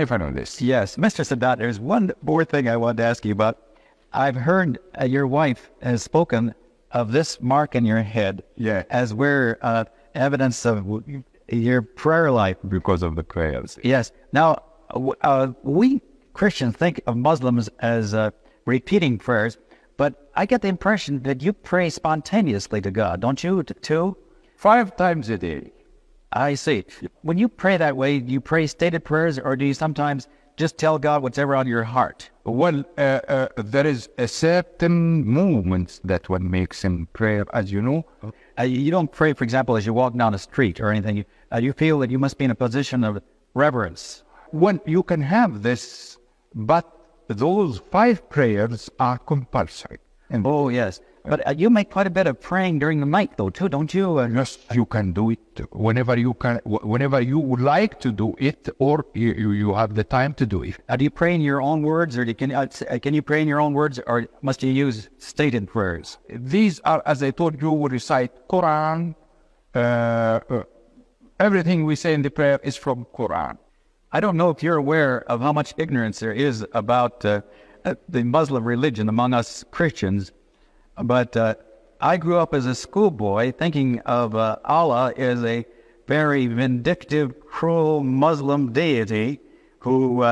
If I know this. Yes, Mr. Sadat, there's one more thing I wanted to ask you about. I've heard your wife has spoken of this mark in your head as where evidence of your prayer life. Because of the prayers. Yes. Now, we Christians think of Muslims as repeating prayers, but I get the impression that you pray spontaneously to God, don't you, too? 5 times a day. I see. When you pray that way, do you pray stated prayers, or do you sometimes just tell God whatever on your heart? Well, there is a certain movement that one makes in prayer, as you know. You don't pray, for example, as you walk down the street or anything. You feel that you must be in a position of reverence. Well, you can have this, but those 5 prayers are compulsory. Oh, yes. But you make quite a bit of praying during the night, though, too, don't you? Yes, you can do it whenever you can, whenever you would like to do it, or you have the time to do it. Do you pray in your own words, or can you pray in your own words, or must you use stated prayers? These are, as I told you, we recite Quran. Everything we say in the prayer is from Quran. I don't know if you're aware of how much ignorance there is about the Muslim religion among us Christians. But I grew up as a schoolboy thinking of Allah as a very vindictive, cruel Muslim deity who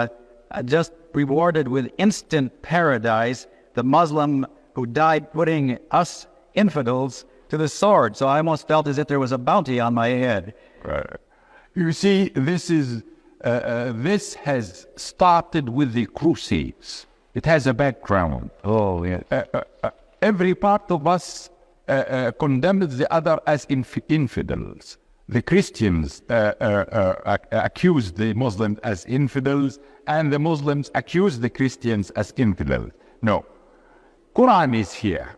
just rewarded with instant paradise the Muslim who died putting us infidels to the sword. So I almost felt as if there was a bounty on my head. Right. You see, this has started with the Crusades. It has a background. Oh, yes. Every part of us condemned the other as infidels. The Christians accused the Muslims as infidels, and the Muslims accused the Christians as infidels. No. Quran is here.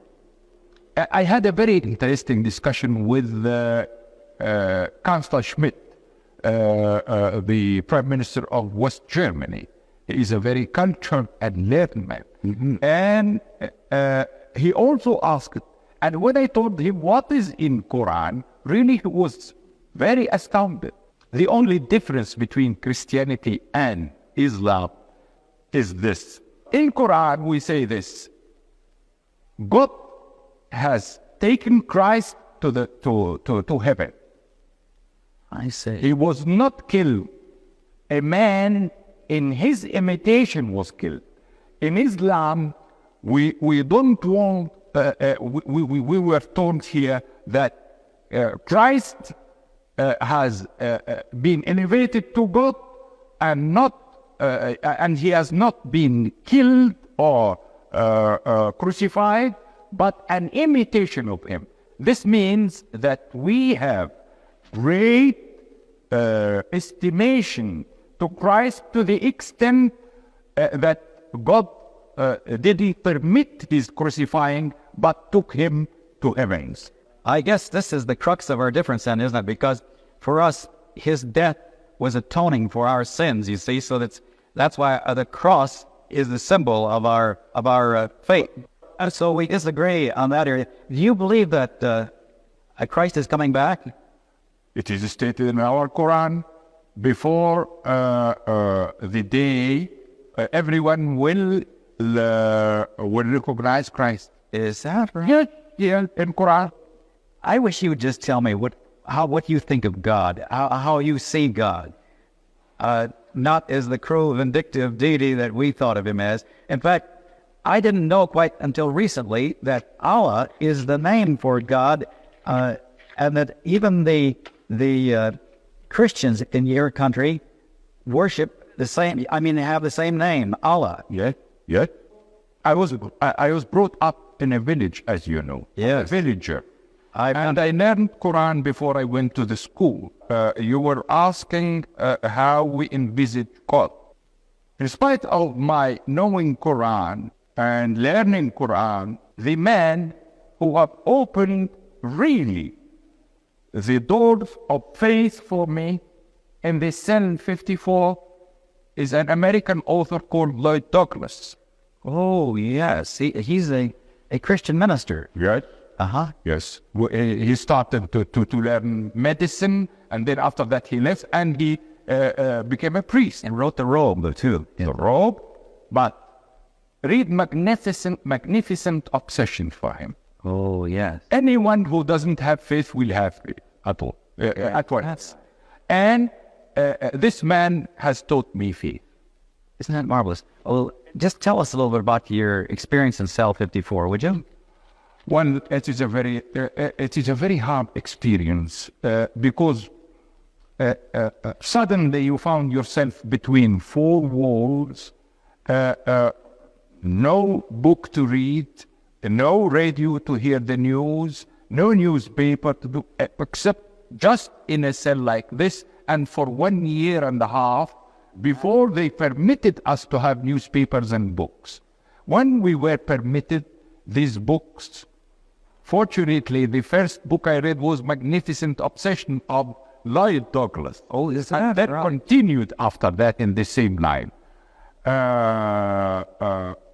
I had a very interesting discussion with Chancellor Schmidt, the Prime Minister of West Germany. He is a very cultured and learned man. Mm-hmm. And he also asked, and when I told him what is in Quran, really he was very astounded. The only difference between Christianity and Islam is this. In Quran we say this: God has taken Christ to heaven. I say. He was not killed. A man in his imitation was killed. In Islam, we don't want, we were told here that Christ has been elevated to God and he has not been killed or crucified, but an imitation of him. This means that we have great estimation to Christ to the extent that God didn't permit his crucifying, but took him to heavens. I guess this is the crux of our difference then, isn't it? Because for us, his death was atoning for our sins, you see, so that's why the cross is the symbol of our faith. And so we disagree on that area. Do you believe that Christ is coming back? It is stated in our Quran, before the day everyone will recognize Christ. Is that right? Yeah, in Quran. I wish you would just tell me what you think of God, how you see God, not as the cruel, vindictive deity that we thought of him as. In fact, I didn't know quite until recently that Allah is the name for God, and that even the Christians in your country worship the same. I mean, they have the same name, Allah. Yeah. I was brought up in a village, as you know. Yes. A villager. And I learned Quran before I went to the school. You were asking how we envisage God. In spite of my knowing Quran and learning Quran, the man who have opened really the doors of faith for me in the cell 54 is an American author called Lloyd Douglas. Oh, yes. He's a Christian minister. Right? Uh-huh. Yes. He started to learn medicine, and then after that he left, and he became a priest. And wrote the robe, too. The robe, but read magnificent obsession for him. Oh, yes. Anyone who doesn't have faith will have faith at all, at once. And this man has taught me faith. Isn't that marvelous? Well, just tell us a little bit about your experience in Cell 54, would you? Well, it is a very hard experience because suddenly you found yourself between four walls, no book to read, no radio to hear the news, no newspaper to do, except just in a cell like this. And for 1 year and a half, before they permitted us to have newspapers and books. When we were permitted these books, fortunately, the first book I read was Magnificent Obsession of Lloyd Douglas. Oh, is that and that right? continued after that in the same line.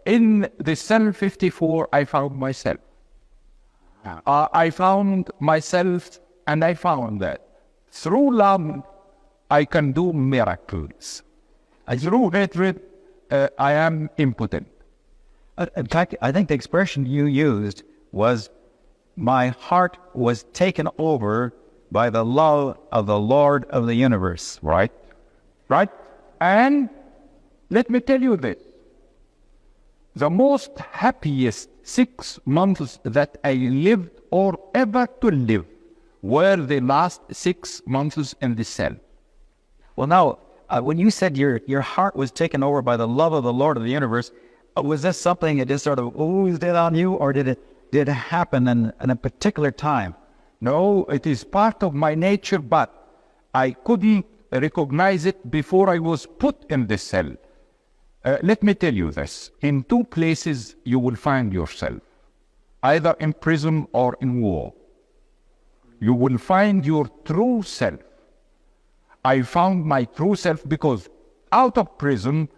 In the Cell 54, I found myself. I found myself, and I found that through love, I can do miracles. Through hatred, I am impotent. In fact, I think the expression you used was, my heart was taken over by the love of the Lord of the universe. Right? Right? And let me tell you this. The most happiest 6 months that I lived or ever to live were the last 6 months in the cell. Well, now, when you said your heart was taken over by the love of the Lord of the universe, was this something that just sort of oozed in on you, or did it happen in a particular time? No, it is part of my nature, but I couldn't recognize it before I was put in the cell. Let me tell you this. In two places you will find yourself, either in prison or in war. You will find your true self. I found my true self because out of prison,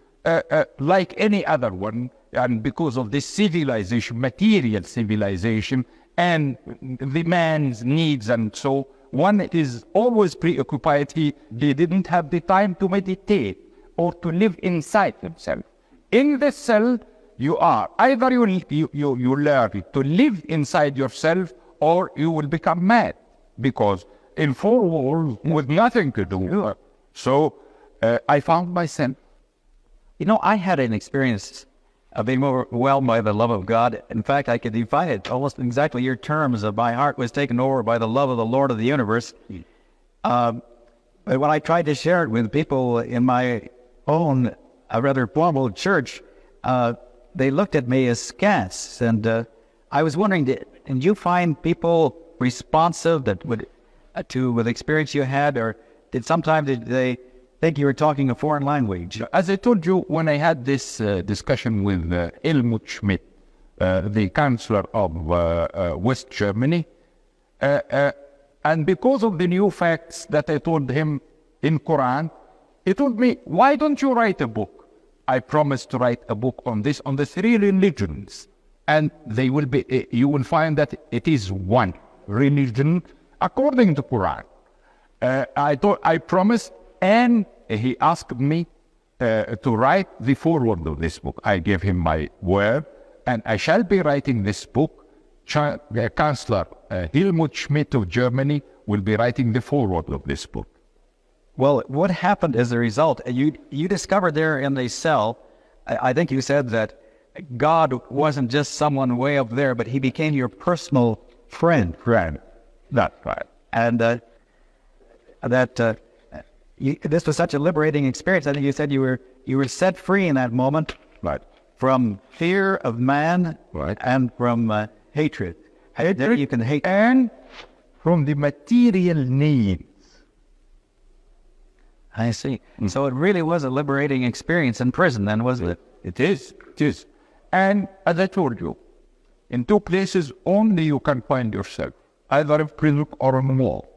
like any other one, and because of this civilization, material civilization, and the man's needs, and so one is always preoccupied. He didn't have the time to meditate or to live inside himself. In the cell, you are either you learn to live inside yourself, or you will become mad, because in four walls with nothing to do. So I found myself. You know, I had an experience of being overwhelmed by the love of God. In fact, I could define it almost exactly your terms of my heart was taken over by the love of the Lord of the universe. But when I tried to share it with people in my own rather formal church, they looked at me askance. And I was wondering, did you find people responsive that would to the experience you had, or did they think you were talking a foreign language? As I told you, when I had this discussion with Helmut Schmidt, the Chancellor of West Germany, and because of the new facts that I told him in Quran, he told me, why don't you write a book? I promised to write a book on the three religions, and they will be. You will find that it is one religion according to Quran. I promised, and he asked me to write the foreword of this book. I gave him my word, and I shall be writing this book. Chancellor Helmut Schmidt of Germany will be writing the foreword of this book. Well, what happened as a result? You discovered there in the cell, I think you said that God wasn't just someone way up there, but he became your personal friend. That's right. And this was such a liberating experience. I think you said you were set free in that moment, Right. from fear of man, Right. and from hatred. That you can hate, and from the material needs. I see. So it really was a liberating experience in prison, then, wasn't it? It is. And as I told you, in two places only you can find yourself, either in prison or on the wall.